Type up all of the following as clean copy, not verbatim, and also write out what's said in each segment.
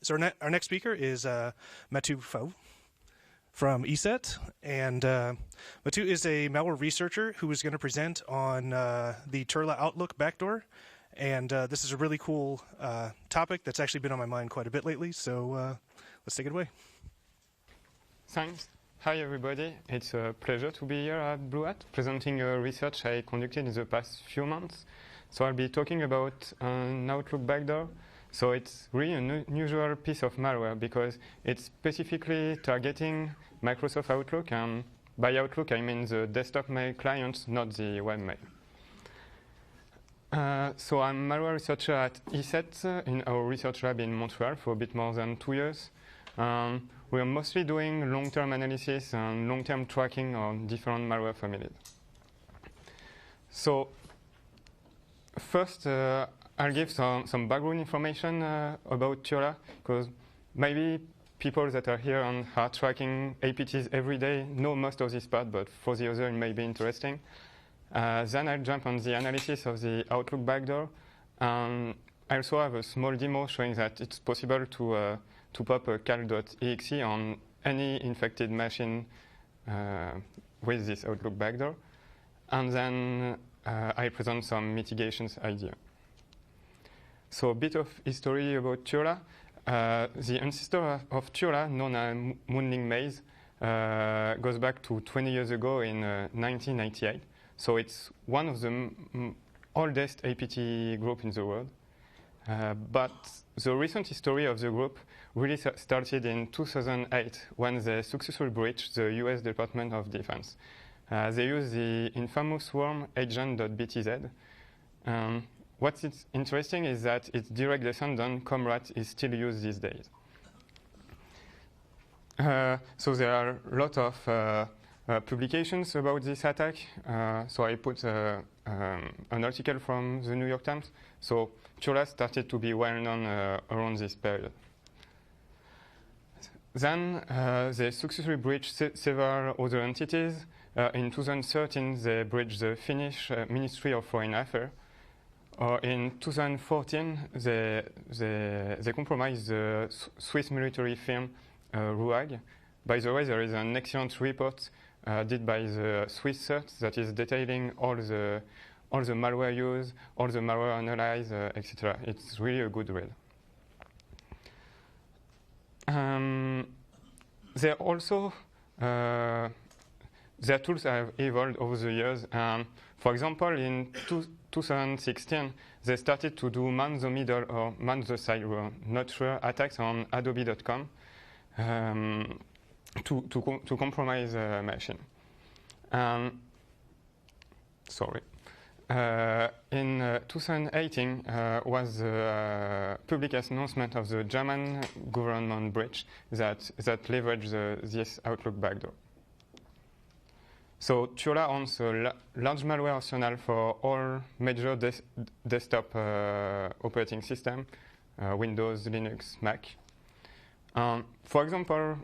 So our next speaker is Mathieu Faux from ESET, and Mathieu is a malware researcher who is going to present on the Turla Outlook backdoor, and this is a really cool topic that's actually been on my mind quite a bit lately, so let's take it away. Thanks. Hi everybody, it's a pleasure to be here at Blue Hat presenting a research I conducted in the past few months. So I'll be talking about an Outlook backdoor. So it's really an unusual piece of malware because it's specifically targeting Microsoft Outlook, and by Outlook I mean the desktop mail client, not the webmail. So I'm a malware researcher at ESET in our research lab in Montreal for a bit more than 2 years. We are mostly doing long-term analysis and long-term tracking on different malware families. So first, I'll give some background information about Turla, because maybe people that are here and are tracking APTs every day know most of this part, but for the other it may be interesting. Then I'll jump on the analysis of the Outlook backdoor. I also have a small demo showing that it's possible to pop a cal.exe on any infected machine with this Outlook backdoor. And then I present some mitigations idea. So a bit of history about Turla. The ancestor of Turla, known as Moonling Maze, goes back to 20 years ago in 1998. So it's one of the oldest APT group in the world. But the recent history of the group really started in 2008 when they successfully breached the US Department of Defense. They used the infamous worm agent.btz. What's interesting is that its direct descendant, Comrat, is still used these days. So there are a lot of publications about this attack. So I put an article from the New York Times. So Turla started to be well known around this period. Then they successfully breached several other entities. In 2013, they breached the Finnish Ministry of Foreign Affairs. In 2014, they compromised the Swiss military firm RUAG. By the way, there is an excellent report did by the Swiss CERT that is detailing all the malware used, all the malware analyzed, etc. It's really a good read. They also their tools have evolved over the years. For example, in 2016, they started to do man-the-middle or man-the-side, not sure, attacks on Adobe.com to compromise a machine. In 2018 was the public announcement of the German government breach that leveraged this Outlook backdoor. So Turla owns a large malware arsenal for all major desktop operating systems, Windows, Linux, Mac. For example,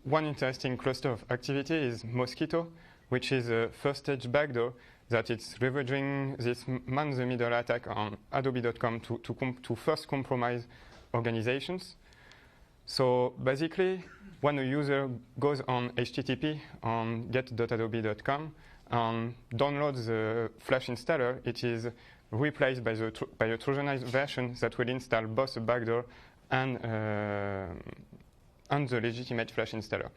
one interesting cluster of activity is Mosquito, which is a first-stage backdoor that it's leveraging this man-the-middle attack on Adobe.com to first compromise organizations. So basically, when a user goes on HTTP on get.adobe.com and downloads the Flash installer, it is replaced by a Trojanized version that will install both the backdoor and the legitimate Flash installer.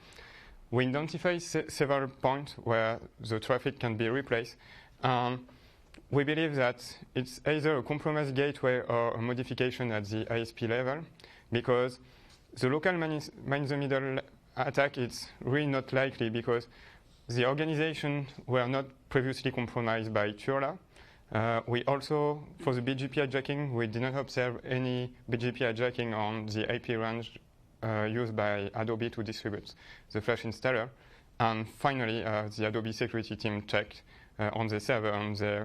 We identify several points where the traffic can be replaced. We believe that it's either a compromised gateway or a modification at the ISP level, because the local man-in-the-middle attack is really not likely because the organization were not previously compromised by Turla. We also, for the BGP hijacking, we did not observe any BGP hijacking on the IP range used by Adobe to distribute the Flash installer. And finally, the Adobe security team checked on the server and they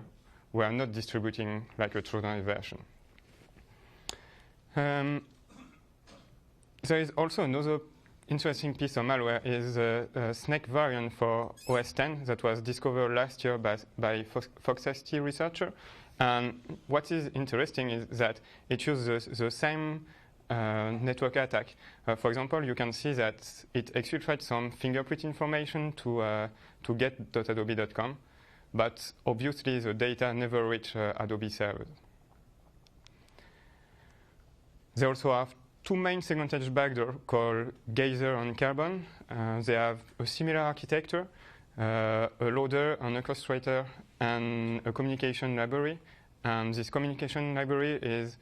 were not distributing like a Trojan version. There is also another interesting piece of malware is a Snake variant for OS X that was discovered last year by FoxST researcher. And what is interesting is that it uses the same network attack. For example, you can see that it exfiltrates some fingerprint information to get.adobe.com, but obviously the data never reach Adobe servers. They also have two main segmentation backdoors called Geyser and Carbon. They have a similar architecture, a loader, an orchestrator, and a communication library. And this communication library is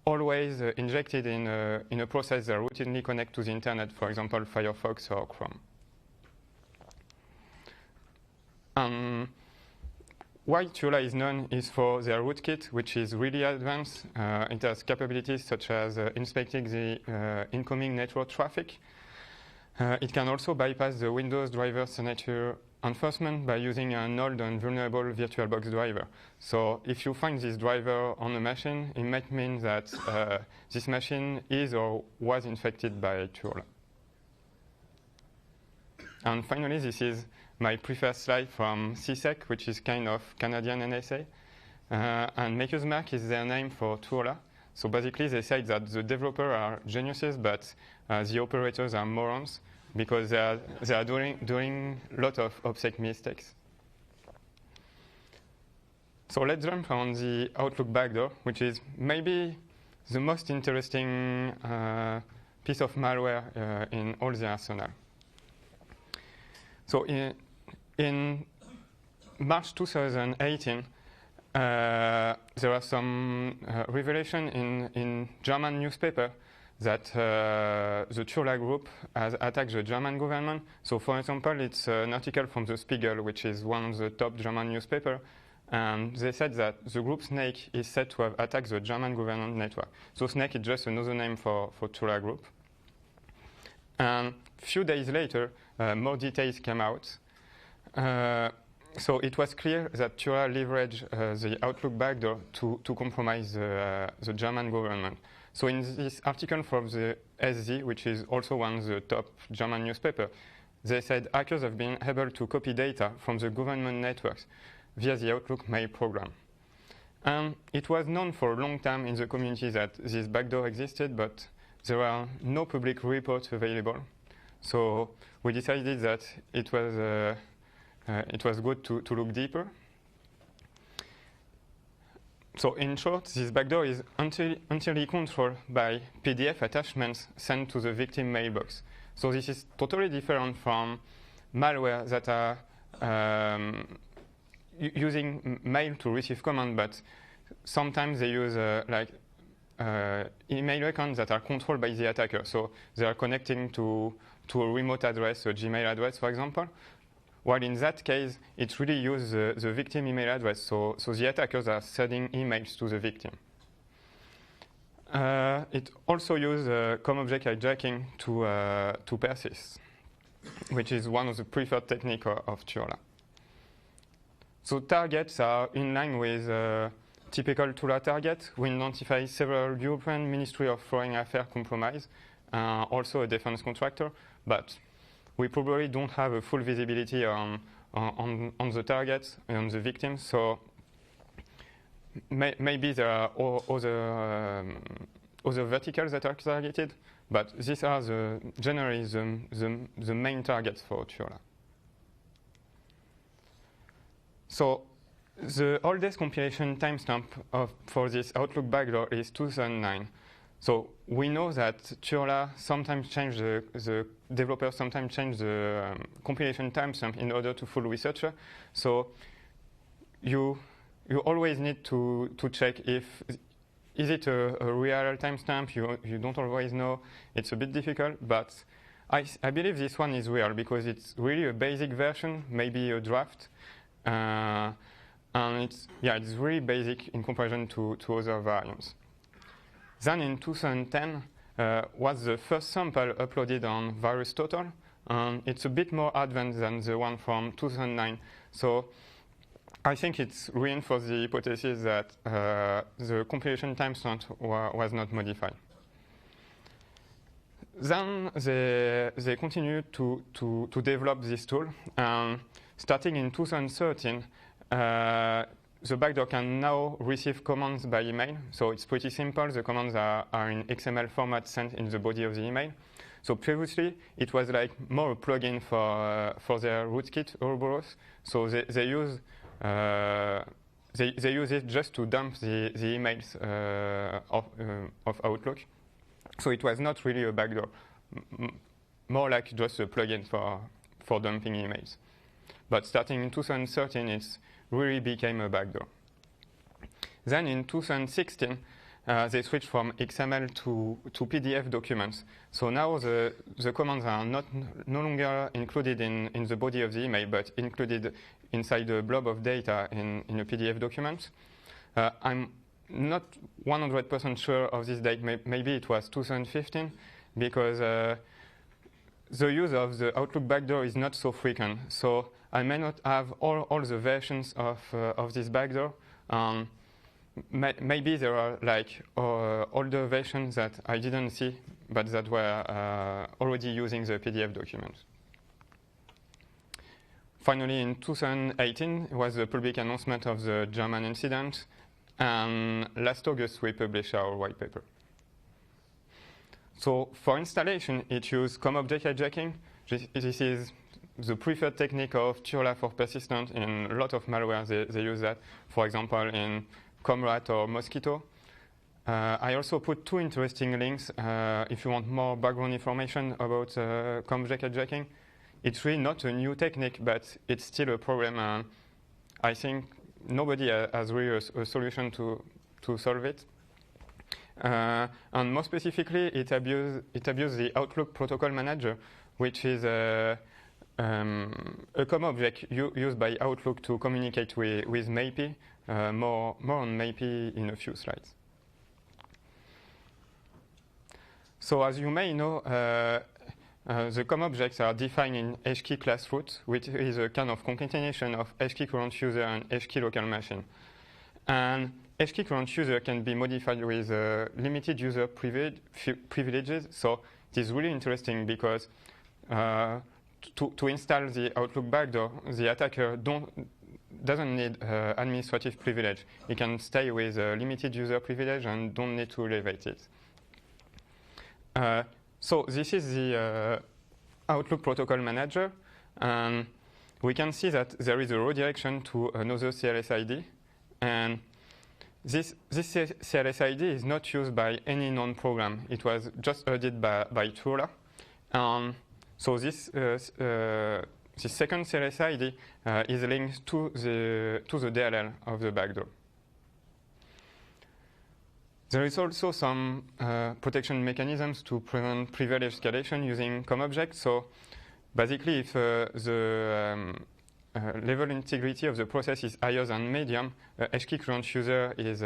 always injected in a process that routinely connects to the internet, for example, Firefox or Chrome. Why Tuola is known is for their rootkit, which is really advanced. It has capabilities such as inspecting the incoming network traffic. It can also bypass the Windows driver signature enforcement by using an old and vulnerable VirtualBox driver. So if you find this driver on a machine, it might mean that this machine is or was infected by Tuola. And finally, this is my preferred slide from CSEC, which is kind of Canadian NSA. And Maker's Mark is their name for Tuola. So basically, they say that the developers are geniuses, but the operators are morons, because they are doing a lot of OPSEC mistakes. So let's jump on the Outlook backdoor, which is maybe the most interesting piece of malware in all the arsenal. So in March 2018, there was some revelation in German newspaper that the Tuola group has attacked the German government. So for example, it's an article from the Spiegel, which is one of the top German newspapers. And they said that the group Snake is said to have attacked the German government network. So Snake is just another name for Tuola group. And a few days later, more details came out. So it was clear that Tuola leveraged the Outlook backdoor to compromise the German government. So in this article from the SZ, which is also one of the top German newspapers, they said hackers have been able to copy data from the government networks via the Outlook mail program. And it was known for a long time in the community that this backdoor existed, but there are no public reports available. So we decided that it was good to look deeper. So in short, this backdoor is entirely controlled by PDF attachments sent to the victim mailbox. So this is totally different from malware that are using mail to receive command, but sometimes they use email accounts that are controlled by the attacker. So they are connecting to a remote address, a Gmail address, for example. While in that case, it really uses the victim email address. So the attackers are sending emails to the victim. It also uses COM object hijacking to persist, which is one of the preferred techniques of Tuola. So targets are in line with typical Tuola target. We identify several European Ministry of Foreign Affairs compromise, also a defense contractor, but we probably don't have a full visibility on the targets and on the victims. So maybe there are other verticals that are targeted, but these are generally the main targets for Tuola. So the oldest compilation timestamp for this Outlook backdoor is 2009. So we know that Tuola sometimes change the developers sometimes change the compilation timestamp in order to fool researcher. So you always need to check if is it a real timestamp. You don't always know. It's a bit difficult, but I believe this one is real because it's really a basic version, maybe a draft, and it's really basic in comparison to other variants. Then in 2010 was the first sample uploaded on VirusTotal, and it's a bit more advanced than the one from 2009. So I think it's reinforced the hypothesis that the compilation timestamp was not modified. Then they continued to develop this tool. Starting in 2013, the backdoor can now receive commands by email. So it's pretty simple. The commands are in XML format sent in the body of the email. So previously, it was like more a plugin for their rootkit Ouroboros. So they use it just to dump the emails of Outlook. So it was not really a backdoor, more like just a plugin for dumping emails. But starting in 2013, it really became a backdoor. Then in 2016, they switched from XML to PDF documents. So now the commands are no longer included in the body of the email, but included inside a blob of data in a PDF document. I'm not 100% sure of this date. Maybe it was 2015, because the use of the Outlook backdoor is not so frequent. So I may not have all the versions of this backdoor. Maybe there are like older versions that I didn't see, but that were already using the PDF document. Finally, in 2018, was the public announcement of the German incident, and last August we published our white paper. So for installation, it uses COM-object hijacking. This is the preferred technique of Turla for persistent. In a lot of malware, they use that. For example, in Comrat or Mosquito. I also put two interesting links if you want more background information about COM-object hijacking. It's really not a new technique, but it's still a problem. I think nobody has really a solution to solve it. And more specifically, it abuses the Outlook Protocol Manager, which is a COM object used by Outlook to communicate with MAPI. More on MAPI in a few slides. So as you may know, the COM objects are defined in HKey class root, which is a kind of concatenation of HKey current user and HKey local machine. And HKey current user can be modified with limited user privileges. So it is really interesting because to install the Outlook backdoor, the attacker doesn't need administrative privilege. He can stay with limited user privilege and don't need to elevate it. So this is the Outlook Protocol Manager. And we can see that there is a redirection to another CLS ID. And this CLS ID is not used by any known program. It was just added by Turla. So this second CLS ID is linked to the DLL of the backdoor. There is also some protection mechanisms to prevent privilege escalation using COM objects. So basically, if the level integrity of the process is higher than medium, HKey current user is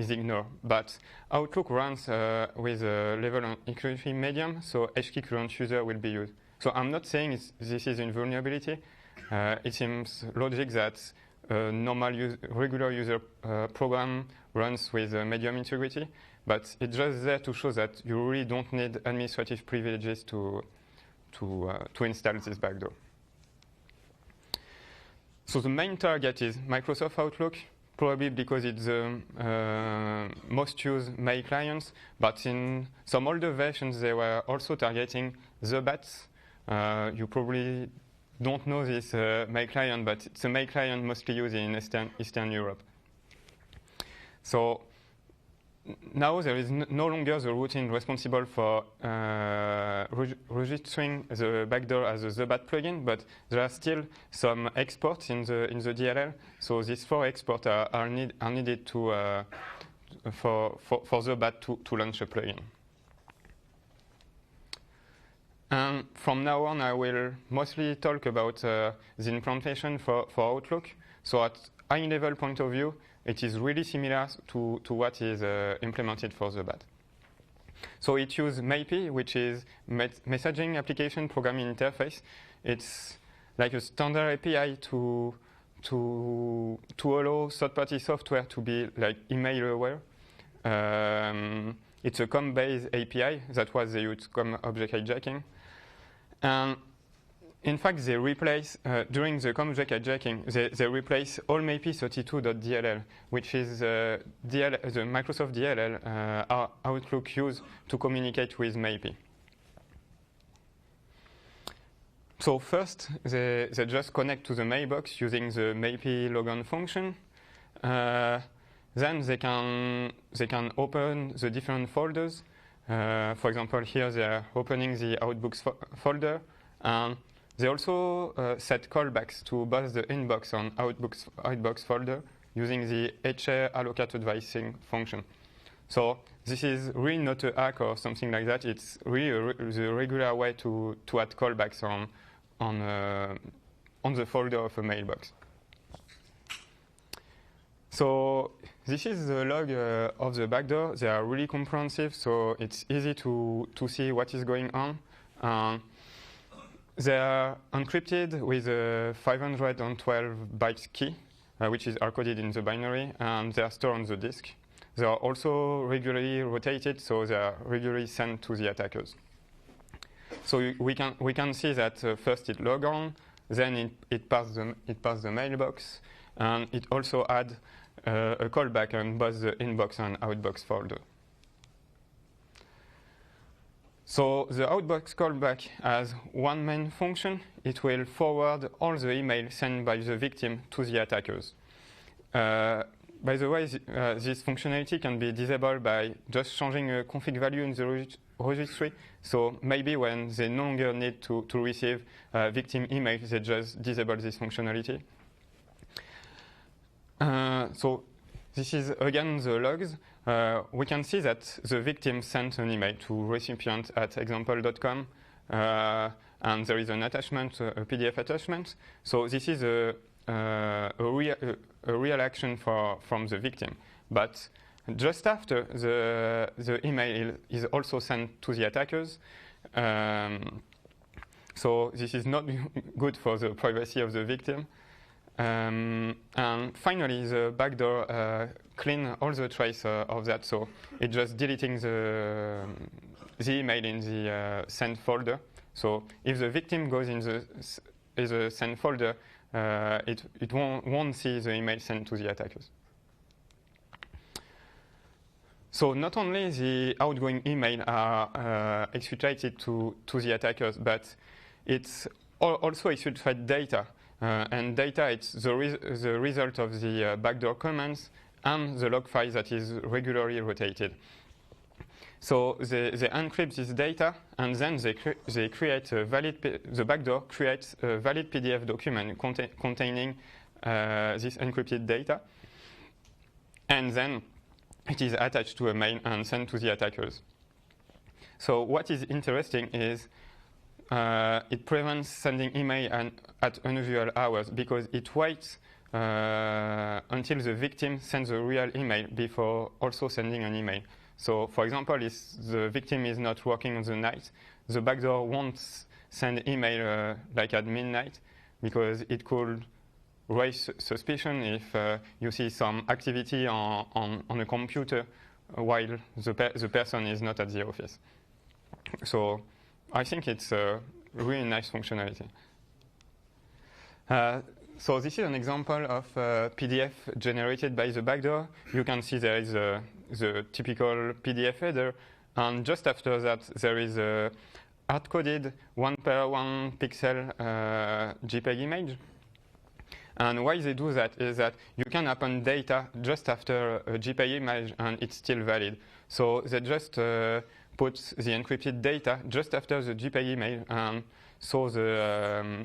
ignored. But Outlook runs with a level integrity medium, so HKey current user will be used. So I'm not saying this is invulnerability. It seems logic that a normal regular user program runs with medium integrity, but it's just there to show that you really don't need administrative privileges to install this backdoor. So the main target is Microsoft Outlook, probably because it's the most used mail clients, but in some older versions they were also targeting the bats. You probably don't know this mail client, but it's a mail client mostly used in Eastern Europe. So now there is no longer the routine responsible for registering the backdoor as a TheBat plugin, but there are still some exports in the DLL. So these 4 exports are needed for TheBat to launch a plugin. And from now on, I will mostly talk about the implementation for Outlook. So at high-level point of view, it is really similar to what is implemented for TheBat. So it uses MAPI, which is Messaging Application Programming Interface. It's like a standard API to allow third-party software to be like email aware. It's a COM-based API. That was the COM object hijacking. And in fact, they replace, during the COMJEC hijacking, they replace all MAPI32.dll, which is the Microsoft DLL our Outlook use to communicate with MAPI. So first, they just connect to the mailbox using the MAPI logon function. Then they can open the different folders. For example, here they are opening the Outbooks folder. They also set callbacks to both the inbox and Outbox folder using the HA allocate advising function. So this is really not a hack or something like that. It's really the regular way to add callbacks on the folder of a mailbox. So this is the log of the backdoor. They are really comprehensive, so it's easy to see what is going on. They are encrypted with a 512 bytes key, which is hard-coded in the binary, and they are stored on the disk. They are also regularly rotated, so they are regularly sent to the attackers. So we can see that first it log on, then it passes the mailbox, and it also adds a callback on both the inbox and outbox folder. So the outbox callback has one main function. It will forward all the emails sent by the victim to the attackers. By the way, this functionality can be disabled by just changing a config value in the registry. So maybe when they no longer need to receive victim emails, they just disable this functionality. So this is again the logs. We can see that the victim sent an email to recipient@example.com, and there is an attachment, a PDF attachment. So this is a real action from the victim. But just after, the email is also sent to the attackers. So this is not good for the privacy of the victim. And finally, the backdoor clean all the trace of that. So it's just deleting the email in the send folder. So if the victim goes in the send folder, it won't see the email sent to the attackers. So not only the outgoing email are exfiltrated to the attackers, but it's also exfiltrate data. And data, it's the result of the backdoor commands and the log file that is regularly rotated. So they encrypt this data, and then they create a valid. The backdoor creates a valid PDF document containing this encrypted data, and then it is attached to a mail and sent to the attackers. So what is interesting is it prevents sending email at unusual hours because it waits until the victim sends a real email before also sending an email. So, for example, if the victim is not working on the night, the backdoor won't send email like at midnight because it could raise suspicion if you see some activity on a computer while the person is not at the office. So I think it's a really nice functionality. So this is an example of PDF generated by the backdoor. You can see there is the typical PDF header, and just after that there is a hard-coded 1x1 pixel JPEG image. And why they do that is that you can append data just after a JPEG image and it's still valid. So they just put the encrypted data just after the JPEG image, and so the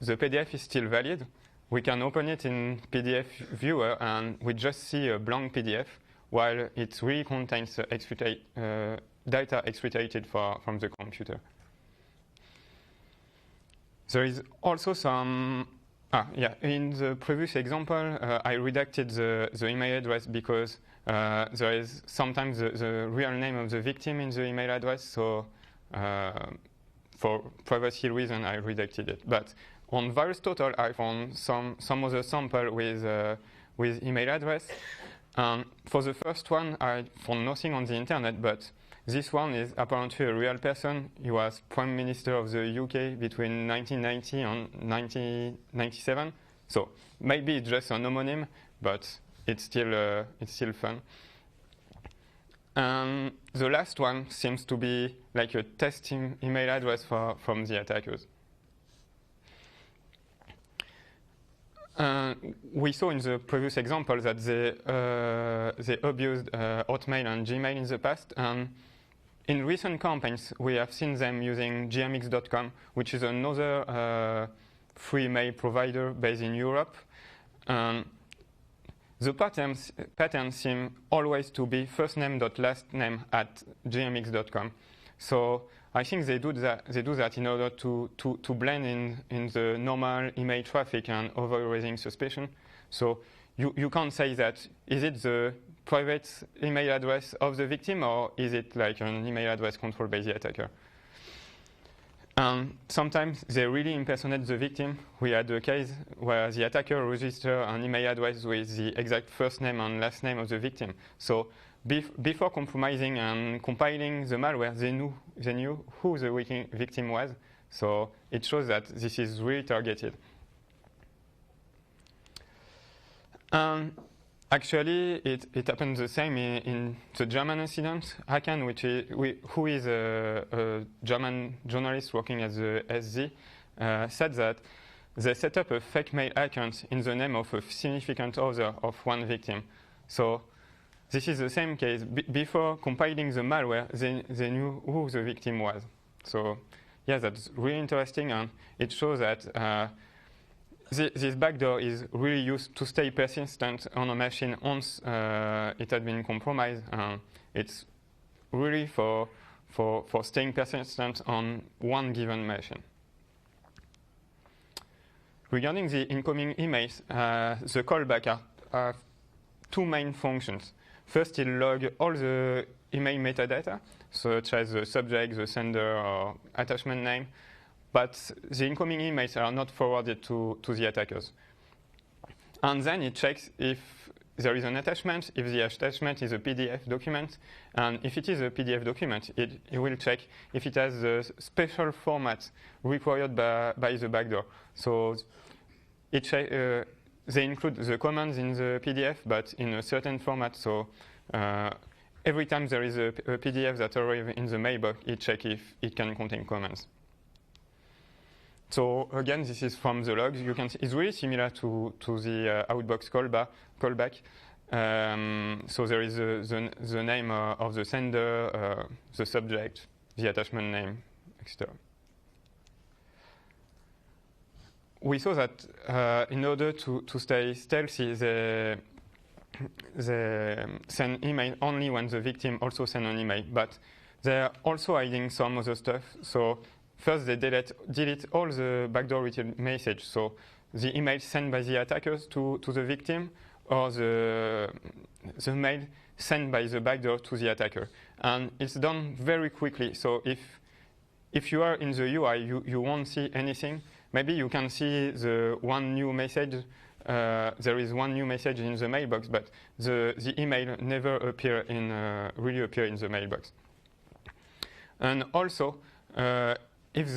PDF is still valid. We can open it in PDF viewer and we just see a blank PDF while it really contains data exfiltrated from the computer. There is also some, in the previous example, I redacted the email address because there is sometimes the real name of the victim in the email address, so for privacy reason I redacted it. But on VirusTotal I found some other sample with email address. For the first one I found nothing on the internet, but this one is apparently a real person. He was Prime Minister of the UK between 1990 and 1997. So maybe it's just an homonym, but it's still fun. The last one seems to be like a test email address from the attackers. We saw in the previous example that they abused Hotmail and Gmail in the past. In recent campaigns, we have seen them using gmx.com, which is another free mail provider based in Europe. The patterns seem always to be first name dot last name at gmx.com. So I think they do that in order to blend in the normal email traffic and avoid raising suspicion. So you can't say that, is it the private email address of the victim, or is it like an email address controlled by the attacker? Sometimes they really impersonate the victim. We had a case where the attacker registered an email address with the exact first name and last name of the victim. So before compromising and compiling the malware, they knew who the victim was. So it shows that this is really targeted. Actually, it happened the same in the German incident. Hakan, who is a German journalist working at the SZ, said that they set up a fake mail account in the name of a significant other of one victim. So this is the same case. Before compiling the malware, they knew who the victim was. So yeah, that's really interesting, and it shows that this backdoor is really used to stay persistent on a machine once it had been compromised. It's really for staying persistent on one given machine. Regarding the incoming emails, the callback are two main functions. First, it'll log all the email metadata, such as the subject, the sender, or attachment name. But the incoming emails are not forwarded to the attackers. And then it checks if there is an attachment, if the attachment is a PDF document, and if it is a PDF document, it will check if it has the special format required by the backdoor. So they include the commands in the PDF, but in a certain format. So every time there is a PDF that arrives in the mailbox, it checks if it can contain commands. So again, this is from the logs. You can see it's really similar to the outbox callback. So there is the name of the sender, the subject, the attachment name, etc. We saw that in order to stay stealthy, they send email only when the victim also sends an email, but they're also hiding some other stuff. So first, they delete all the backdoor retail message, so the email sent by the attackers to the victim, or the mail sent by the backdoor to the attacker. And it's done very quickly, so if you are in the UI, you won't see anything. Maybe you can see the one new message. There is one new message in the mailbox, but the email never really appear in the mailbox. And also, if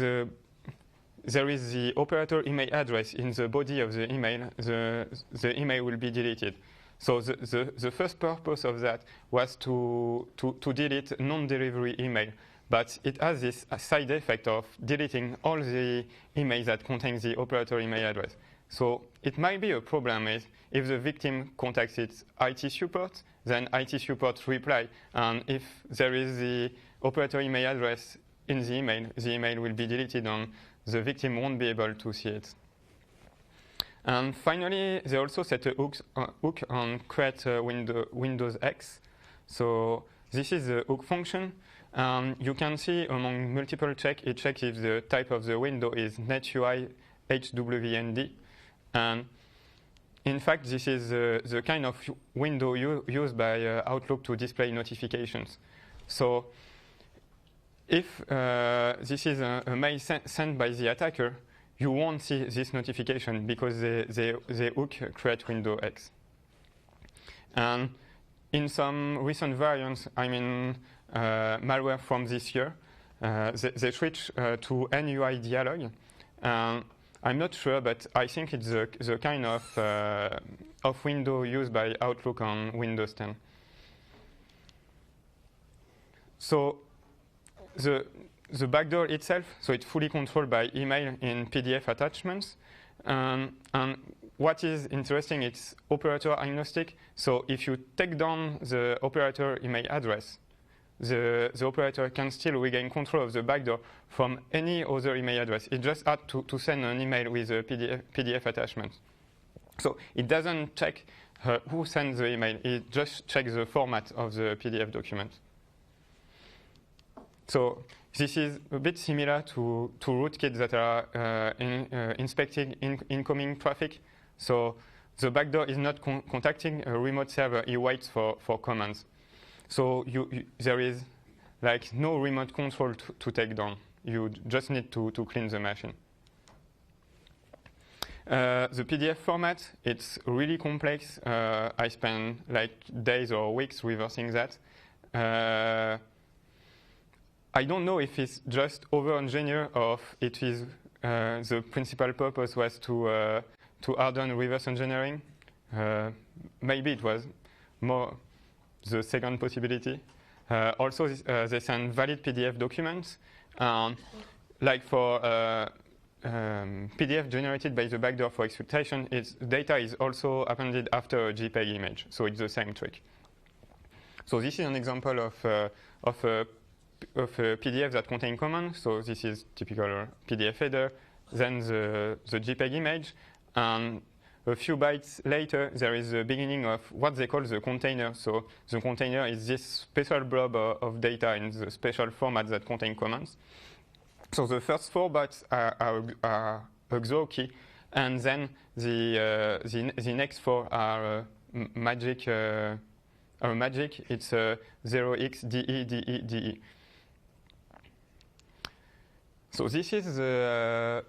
there is the operator email address in the body of the email, the email will be deleted. So the first purpose of that was to delete non-delivery email, but it has this side effect of deleting all the emails that contain the operator email address. So it might be a problem if the victim contacts its IT support, then IT support reply, and if there is the operator email address in the email will be deleted and the victim won't be able to see it. And finally, they also set a hook on create Windows X. So this is the hook function. You can see among multiple checks, it checks if the type of the window is NetUI HWND. And in fact, this is the kind of window used by Outlook to display notifications. So if this is a mail sent by the attacker, you won't see this notification because they hook create Windows X. And in some recent variants, malware from this year. They switched to NUI dialog. I'm not sure, but I think it's the kind of window used by Outlook on Windows 10. So the backdoor itself, so it's fully controlled by email in PDF attachments. And what is interesting, it's operator agnostic. So if you take down the operator email address, the operator can still regain control of the backdoor from any other email address. It just had to send an email with a PDF attachment. So it doesn't check who sends the email. It just checks the format of the PDF document. So this is a bit similar to rootkits that are inspecting incoming traffic. So the backdoor is not contacting a remote server. It waits for commands. So there is like no remote control to take down. You just need to clean the machine. The PDF format, it's really complex. I spent like days or weeks reversing that. I don't know if it's just over-engineer or if it is the principal purpose was to harden reverse engineering. Maybe it was more the second possibility. Also, they send valid PDF documents. Like for PDF generated by the backdoor for exploitation, its data is also appended after a JPEG image. So it's the same trick. So this is an example of a PDF that contain commands. So this is typical PDF header, then the JPEG image, and a few bytes later, there is the beginning of what they call the container. So the container is this special blob of data in the special format that contain commands. So the first 4 bytes are a XOR key, and then the next 4 are magic. It's 0xDE. So this is the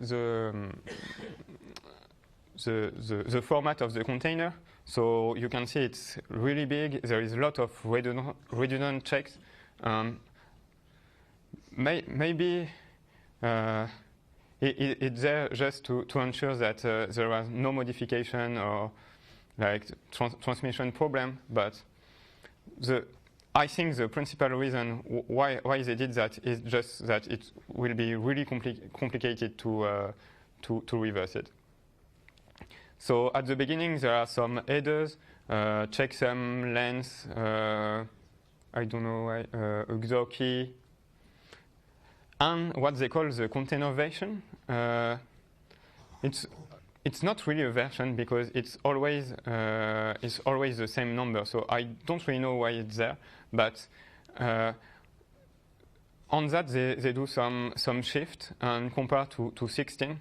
format of the container. So you can see it's really big. There is a lot of redundant checks. Maybe it's there just to ensure that there was no modification or like transmission problem. But I think the principal reason why they did that is just that it will be really complicated to reverse it. So at the beginning, there are some headers, checksum, length, I don't know why, XOR key, and what they call the container version. It's not really a version because it's always the same number. So I don't really know why it's there, but on that they do some shift and compare to 16.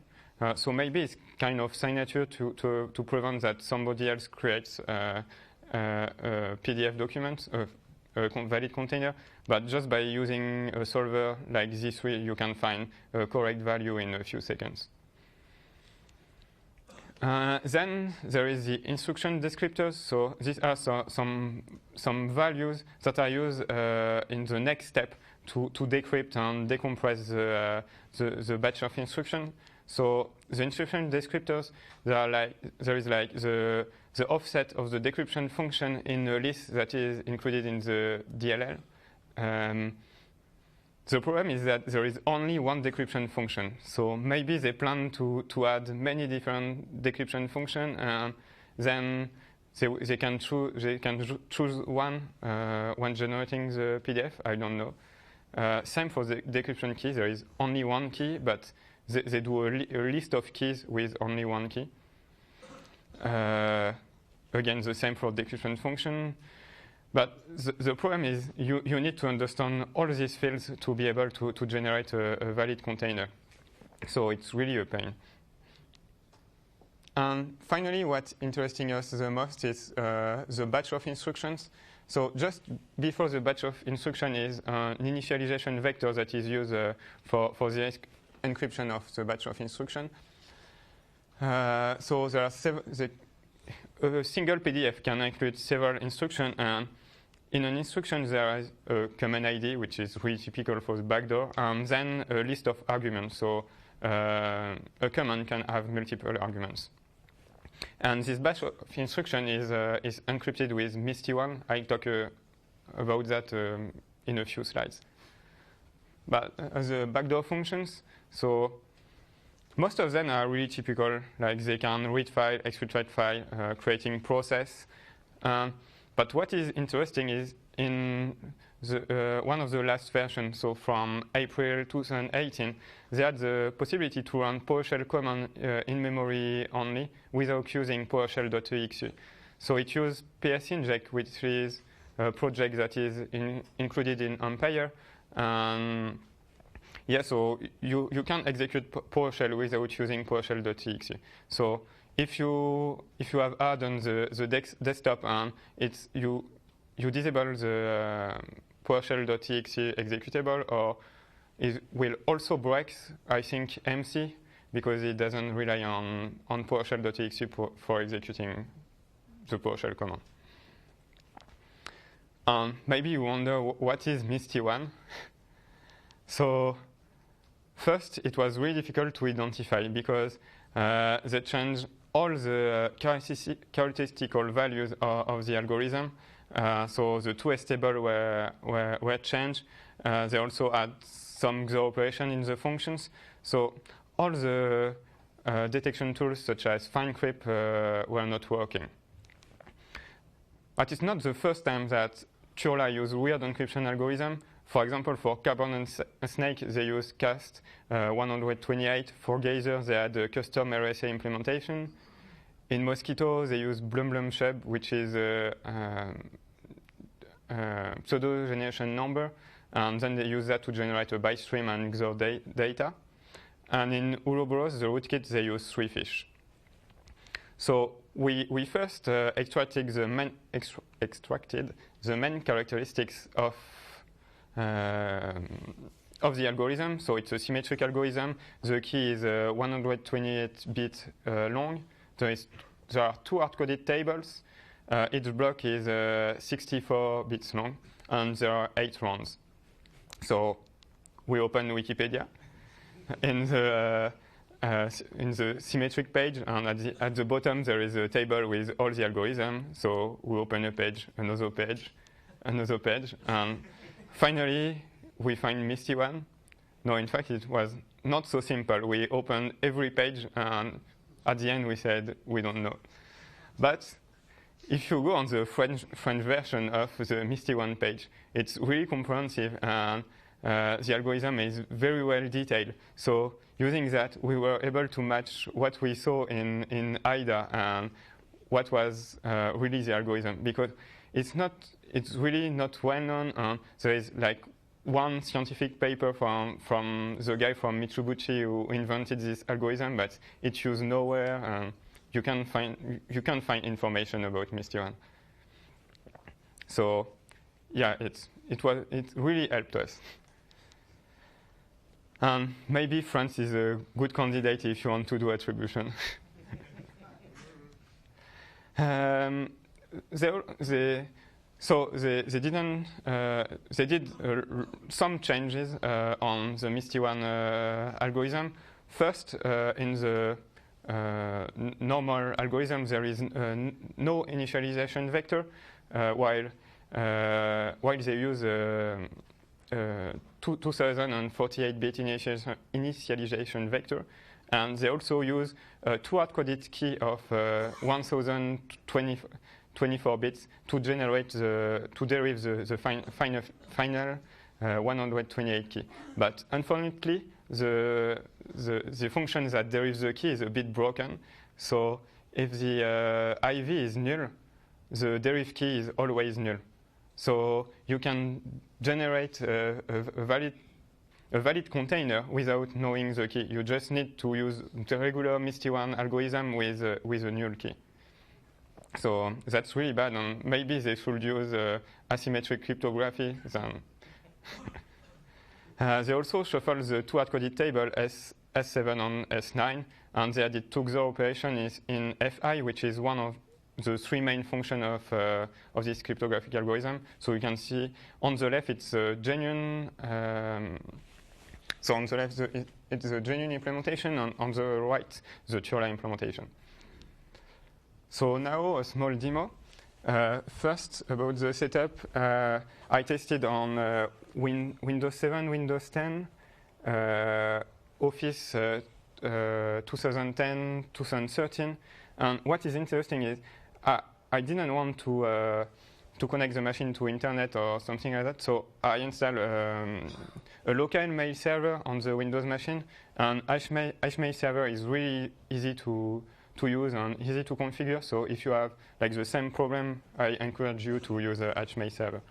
So maybe it's kind of signature to prevent that somebody else creates a PDF document, a valid container, but just by using a solver like this way, you can find a correct value in a few seconds. Then there is the instruction descriptors. So these are some values that are used in the next step to decrypt and decompress the batch of instruction. So the instruction descriptors, there is like the offset of the decryption function in a list that is included in the DLL. The problem is that there is only one decryption function. So maybe they plan to add many different decryption functions, and then they can choose one when generating the PDF. I don't know. Same for the decryption key. There is only one key, but they do a list of keys with only one key. Again, the same for decryption function. But the problem is you need to understand all these fields to be able to generate a valid container. So it's really a pain. And finally, what's interesting us the most is the batch of instructions. So just before the batch of instruction is an initialization vector that is used for the encryption of the batch of instruction. So there are a single PDF can include several instructions, and in an instruction, there is a command ID, which is really typical for the backdoor, and then a list of arguments. So a command can have multiple arguments. And this batch of instruction is encrypted with MISTY1. I'll talk about that in a few slides. But the backdoor functions, so most of them are really typical, like they can read file, exfiltrate file, creating process. But what is interesting is in the, one of the last versions, so from April 2018, they had the possibility to run PowerShell command in memory only without using PowerShell.exe. So it used PSInject, which is a project that is included in Ampere. Yeah, so you can execute PowerShell without using PowerShell.exe. So if you have add on the desktop and you disable the PowerShell.exe executable, or it will also break, I think, MC, because it doesn't rely on PowerShell.exe for executing the PowerShell command. Maybe you wonder what is MISTY1. So first, it was really difficult to identify because they changed all the characteristical values of the algorithm. So the 2S table were changed. They also had some XOR operation in the functions. So all the detection tools such as FineCrypt were not working. But it's not the first time that Turla used weird encryption algorithm. For example, for Carbon and Snake, they used CAST 128. For Geyser, they had a custom RSA implementation. In Mosquito, they used BlumBlumShub, which is a pseudo generation number, and then they use that to generate a byte stream and XOR data. And in Ouroboros, the rootkit, they use 3Fish. So we first extracted the main characteristics of the algorithm. So it's a symmetric algorithm. The key is 128-bit long. There are 2 hard-coded tables. Each block is 64 bits long, and there are 8 rounds. So we open Wikipedia in the symmetric page, and at the bottom there is a table with all the algorithm. So we open a page, another page, another page, and finally we find MISTY1. No, in fact, it was not so simple. We opened every page, and at the end we said we don't know. But if you go on the French version of the MISTY1 page, it's really comprehensive, and the algorithm is very well detailed. So using that, we were able to match what we saw in IDA and what was really the algorithm, because it's really not well known. There is like one scientific paper from the guy from Mitsubishi who invented this algorithm, but it's used nowhere. You can find information about MISTY1. So yeah, it really helped us. And maybe France is a good candidate if you want to do attribution. They did some changes on the MISTY1 algorithm. First, in the normal algorithm, there is no initialization vector, while they use 2048-bit initialization vector, and they also use 2 hard-coded key of 1024 bits to derive the final 128 key. But unfortunately, the function that derives the key is a bit broken. So if the IV is null, the derive key is always null. So you can generate a valid container without knowing the key. You just need to use the regular MISTY1 algorithm with a null key. So that's really bad, and maybe they should use asymmetric cryptography then. They also shuffled the 2 hard-coded table S7 and S9, and they added 2 XOR operations in FI, which is one the three main functions of this cryptographic algorithm. So you can see on the left it's a genuine. So on the left it's a genuine implementation, and on the right the Turla implementation. So now a small demo. First, about the setup, I tested on Windows 7, Windows 10, Office 2010, 2013. And what is interesting is I didn't want to connect the machine to internet or something like that, so I installed a local mail server on the Windows machine. And HMail server is really easy to use and easy to configure. So if you have like the same problem, I encourage you to use a HMail server.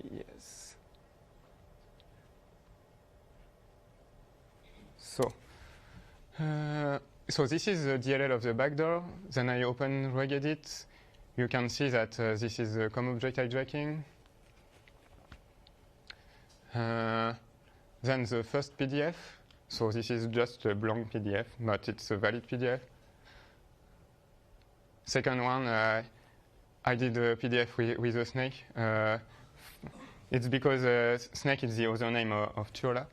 Yes. So this is the DLL of the backdoor. Then I open regedit. You can see that this is the COM object hijacking. Then the first PDF. So this is just a blank PDF, but it's a valid PDF. Second one, I did a PDF with a snake. It's because snake is the other name of Turla.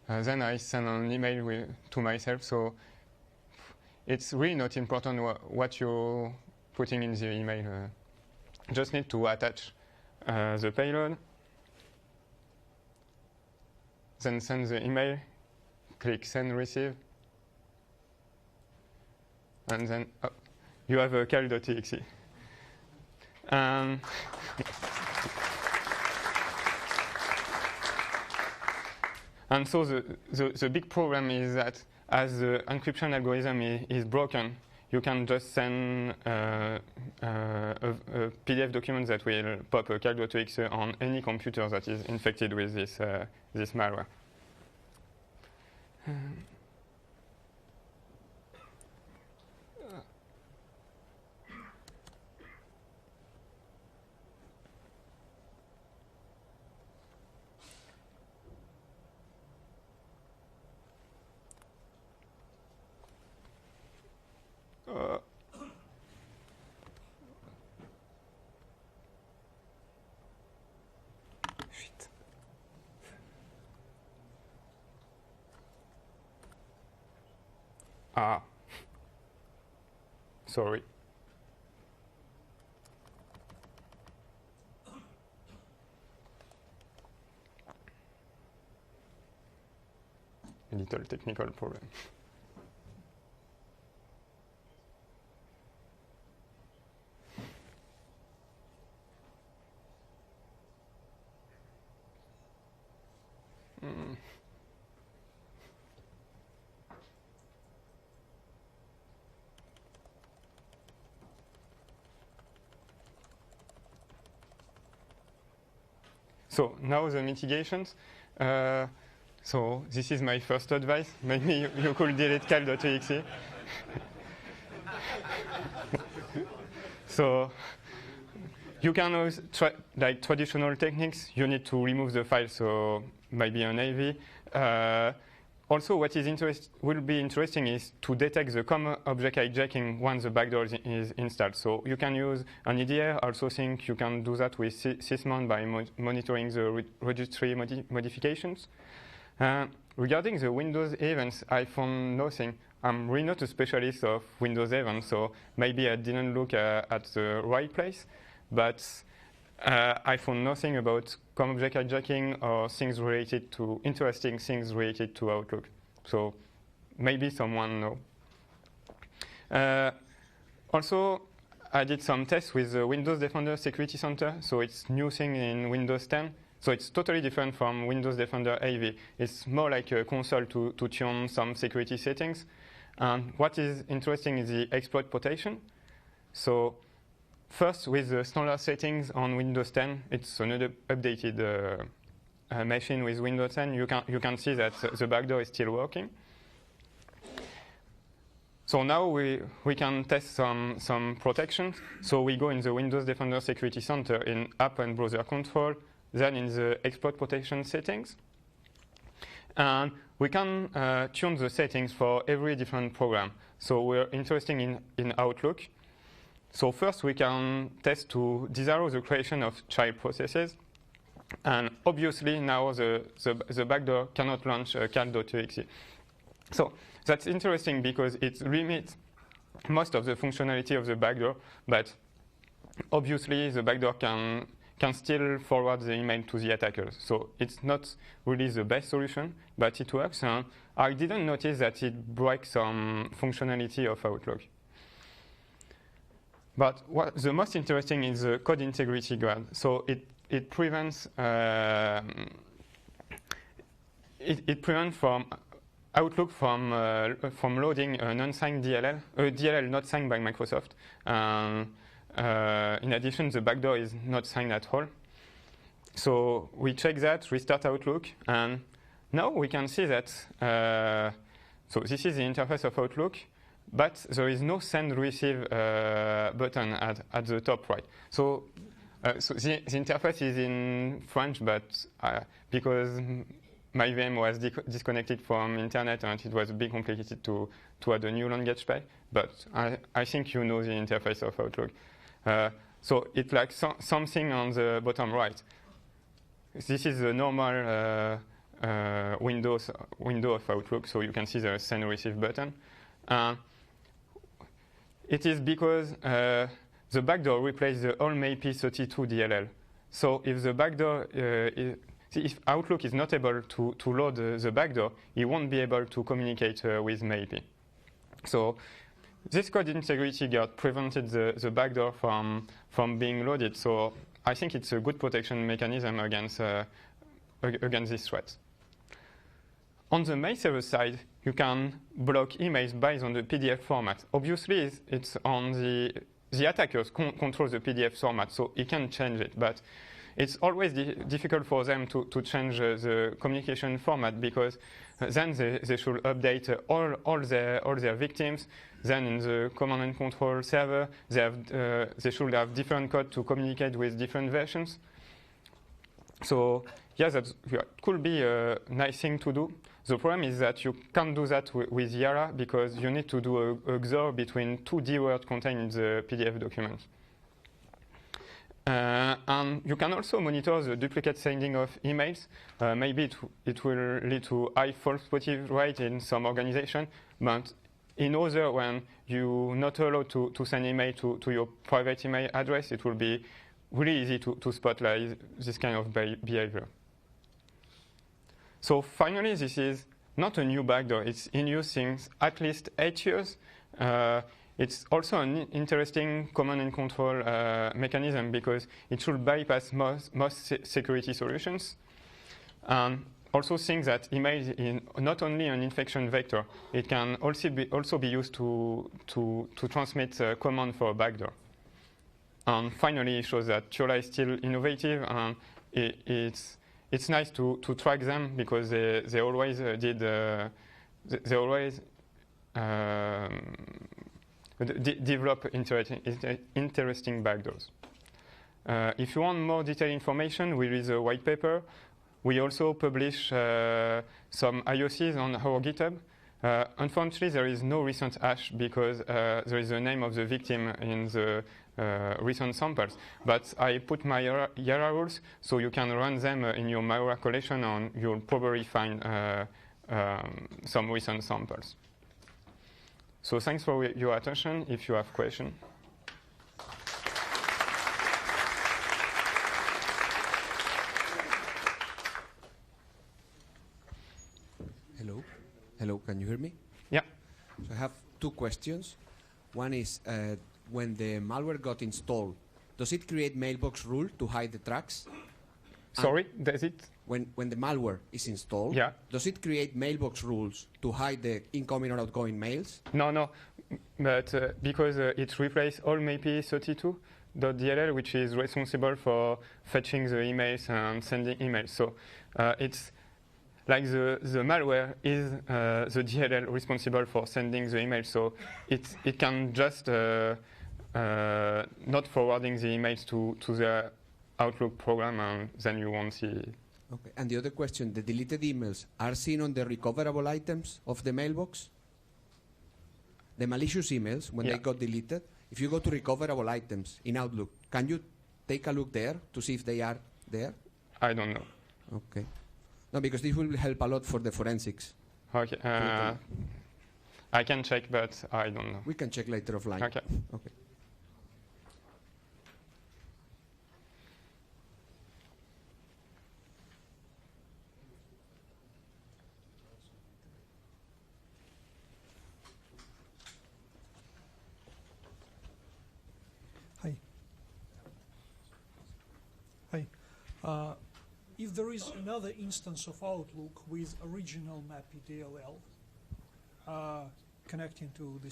Then I send an email to myself. So it's really not important what you're putting in the email. Just need to attach the payload. Then send the email. Click send receive, and then you have a cal.exe. And so the big problem is that as the encryption algorithm is broken, you can just send a PDF document that will pop a cal.exe on any computer that is infected with this malware. Shit. Sorry. A little technical problem. So now the mitigations. So this is my first advice. Maybe you could delete cal.exe. So you can always try like traditional techniques. You need to remove the file, so maybe an AV. Also, what will be interesting is to detect the COM object hijacking once the backdoor is installed. So you can use an EDR. Also think you can do that with Sysmon by monitoring the registry modifications. Regarding the Windows events, I found nothing. I'm really not a specialist of Windows events, so maybe I didn't look at the right place. But I found nothing about COM object hijacking or things related to interesting things related to Outlook. So maybe someone knows. Also, I did some tests with the Windows Defender Security Center. So it's new thing in Windows 10. So it's totally different from Windows Defender AV. It's more like a console to tune some security settings. And what is interesting is the exploit protection. So first, with the standard settings on Windows 10, it's another updated machine with Windows 10. You can see that the backdoor is still working. So now we can test some protections. So we go in the Windows Defender Security Center in App and Browser Control, then in the exploit protection settings. And we can tune the settings for every different program. So we're interested in Outlook. So first we can test to disarrow the creation of child processes. And obviously now the backdoor cannot launch cal.exe. So that's interesting because it limits most of the functionality of the backdoor, but obviously the backdoor can still forward the email to the attackers. So it's not really the best solution, but it works. And I didn't notice that it breaks some functionality of Outlook. But what the most interesting is the code integrity guard. So it prevents from Outlook from loading an unsigned DLL, a DLL not signed by Microsoft. In addition, the backdoor is not signed at all. So we check that, restart Outlook, and now we can see that. So this is the interface of Outlook, but there is no send receive button at the top right. So the interface is in French, but because my VM was disconnected from internet and it was a bit complicated to add a new language pair, but I think you know the interface of Outlook. So it's like something on the bottom right. This is the normal window of Outlook, so you can see the send receive button. It is because the backdoor replaces the AllMAP32 DLL. So if the backdoor if Outlook is not able to load the backdoor, it won't be able to communicate with MAP. So this code integrity guard prevented the backdoor from being loaded. So I think it's a good protection mechanism against these threats. On the mail server side, you can block emails based on the PDF format. Obviously, it's on the attackers control the PDF format, so it can change it. But it's always difficult for them to change the communication format because then they should update all their victims. Then in the command and control server, they should have different code to communicate with different versions. So yeah, that could be a nice thing to do. The problem is that you can't do that with Yara because you need to do a XOR between two D words contained in the PDF document. And you can also monitor the duplicate sending of emails. Maybe it will lead to high false positive rate in some organization, but in other, when you're not allowed to send email to your private email address, it will be really easy to spotlight this kind of behavior. So finally, this is not a new backdoor. It's in use since at least 8 years. It's also an interesting command and control mechanism because it should bypass most security solutions. Also think that email is not only an infection vector, it can also be used to transmit a command for a backdoor. And finally, it shows that Tiola is still innovative, and it's nice to track them because they always develop interesting backdoors. If you want more detailed information, we release a white paper. We also publish some IOCs on our GitHub. Unfortunately, there is no recent hash because there is the name of the victim in the recent samples. But I put my Yara rules, so you can run them in your malware collection, and you'll probably find some recent samples. So thanks for your attention. If you have questions. Hello, can you hear me? Yeah. So I have two questions. One is, when the malware got installed, does it create mailbox rule to hide the tracks? Sorry, does it? When the malware is installed, yeah, does it create mailbox rules to hide the incoming or outgoing mails? No, but because it replaces AllMAP32.dll, which is responsible for fetching the emails and sending emails. So it's like the malware is the DLL responsible for sending the email, so it can just not forwarding the emails to the Outlook program, and then you won't see Okay. And the other question, the deleted emails are seen on the recoverable items of the mailbox? The malicious emails, when Yeah. they got deleted, if you go to recoverable items in Outlook, can you take a look there to see if they are there? I don't know. Okay. No, because this will help a lot for the forensics. Okay. I can check, but I don't know. We can check later offline. Okay. Okay. Hi. Hi. If there is another instance of Outlook with original MAPI DLL connecting to the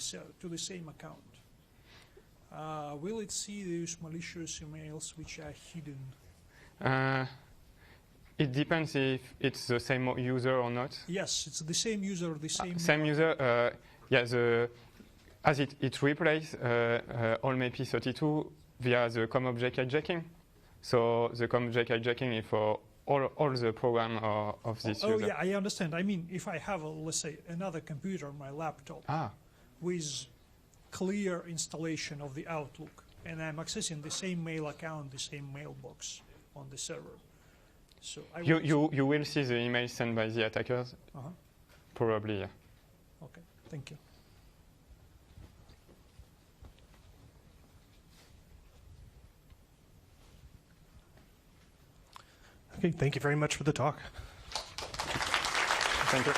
same account, will it see these malicious emails which are hidden? It depends if it's the same user or not. Yes, it's the same user, the same. Same user. Yeah. As it replaces all MAPI32 via the COM object hijacking. So the COM object hijacking is for all the program of this Oh user. yeah, I understand. I mean, if I have, let's say, another computer on my laptop with clear installation of the Outlook, and I'm accessing the same mail account, the same mailbox on the server. So I You will see the email sent by the attackers. Probably, yeah. Okay, thank you. Okay, thank you very much for the talk. Thank you.